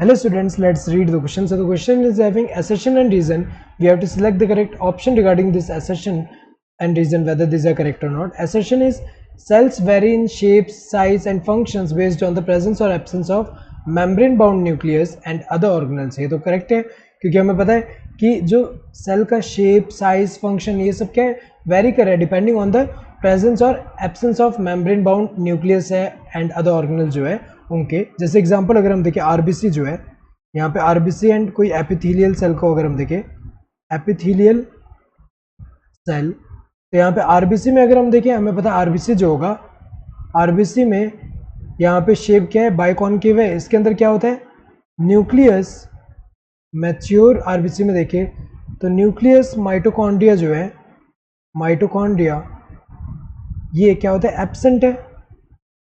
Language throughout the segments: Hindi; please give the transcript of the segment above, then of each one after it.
Hello students, let's read the question. So the question is having assertion and reason. We have to select the correct option regarding this assertion and reason whether these are correct or not. Assertion is cells vary in shapes, size and functions based on the presence or absence of membrane bound nucleus and other organelles. ये तो correct है क्योंकि हमें पता है कि जो सेल का शेप, साइज, फंक्शन ये सब क्या है वेरी कर रहा है डिपेंडिंग ऑन द प्रेजेंस और absence of membrane bound nucleus है एंड अदर ऑर्गेनल जो है उनके। जैसे एग्जांपल अगर हम देखें आरबीसी जो है यहाँ पे आरबीसी एंड कोई एपिथेलियल सेल को अगर हम देखें एपिथेलियल सेल, तो यहाँ पे आरबीसी में अगर हम देखें हमें पता है आरबीसी जो होगा आरबीसी में यहाँ पे शेप क्या है बाइकॉनकेव है। इसके अंदर क्या होता है न्यूक्लियस, मैच्योर आरबीसी में देखें तो न्यूक्लियस माइटोकॉन्ड्रिया जो है माइटोकॉन्ड्रिया ये क्या होता है एब्सेंट है,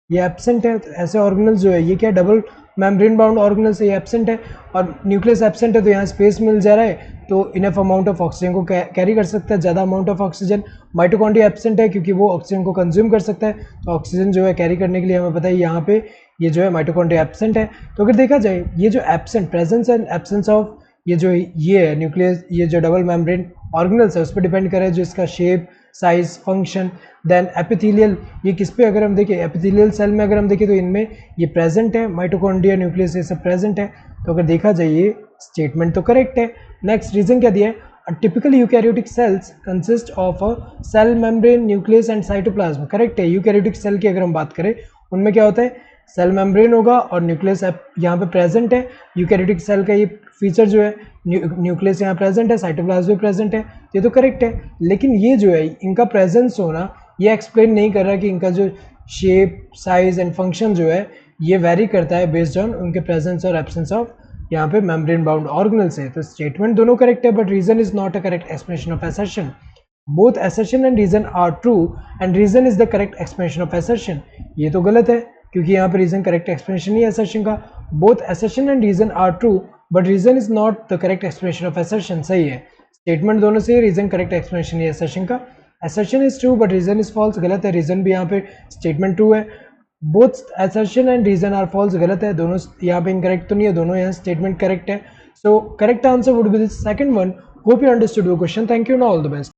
ये एब्सेंट है। तो ऐसे ऑर्गेनल जो है ये क्या डबल मेम्ब्रेन बाउंड ऑर्गेनल से ये एब्सेंट है और न्यूक्लियस एब्सेंट है तो यहाँ स्पेस मिल जा रहा है तो इनफ अमाउंट ऑफ ऑक्सीजन को कैरी कर सकता है, ज़्यादा amount of oxygen. Mitochondria absent है क्योंकि वो ऑक्सीजन को कंज्यूम कर सकता है तो ऑक्सीजन जो है कैरी करने के लिए हमें पता है यहाँ पे ये जो है माइटोकॉन्ड्रिया एब्सेंट है। तो अगर देखा जाए ये जो absent presence and absence of ये जो ये है न्यूक्लियस, ये जो डबल मेम्ब्रेन ऑर्गेनल्स है उस पर डिपेंड करे जो इसका shape, size, function. Then epithelial ये किस पे अगर हम देखें एपिथेलियल सेल में अगर हम देखें तो इनमें ये प्रेजेंट है माइटोकॉन्ड्रिया न्यूक्लियस ये सब प्रेजेंट है। तो अगर देखा जाए ये स्टेटमेंट तो करेक्ट है। नेक्स्ट रीजन क्या दिया है a typical eukaryotic cells consist of a cell membrane nucleus and cytoplasm. Correct है। यूकैरियोटिक सेल की अगर हम बात करें उनमें क्या होता है सेल मेम्ब्रेन होगा और न्यूक्लियस यहाँ पे प्रेजेंट है। यूकैरियोटिक सेल का ये फीचर जो है न्यूक्लियस यहाँ प्रेजेंट है, साइटोप्लाज्म भी प्रेजेंट है, ये तो करेक्ट है। लेकिन ये जो है इनका प्रेजेंस होना ये एक्सप्लेन नहीं कर रहा कि इनका जो शेप, साइज एंड फंक्शन जो है ये वेरी करता है बेस्ड ऑन उनके प्रेजेंस और एब्सेंस ऑफ यहाँ पे मेम्ब्रेन बाउंड ऑर्गेनल्स है। तो स्टेटमेंट दोनों करेक्ट है but reason is not a correct explanation of assertion. Both assertion and reason are true and reason is the correct explanation of assertion। ये तो गलत है क्योंकि यहाँ पे रीजन करेक्ट एक्सप्लेनेशन नहीं है assertion का। both assertion and reason are true but reason is not the correct explanation of assertion। सही है, स्टेटमेंट दोनों से रीजन करेक्ट एक्सप्लेनेशन नहीं है assertion का। assertion is true but reason is false गलत है, रीजन भी यहाँ पे स्टेटमेंट ट्रू है। both assertion and reason are false गलत है, दोनों यहाँ पे इनकरेक्ट तो नहीं है, दोनों यहाँ स्टेटमेंट करेक्ट है। So correct answer would be the second one. Hope you understood the question. Thank you, all the best.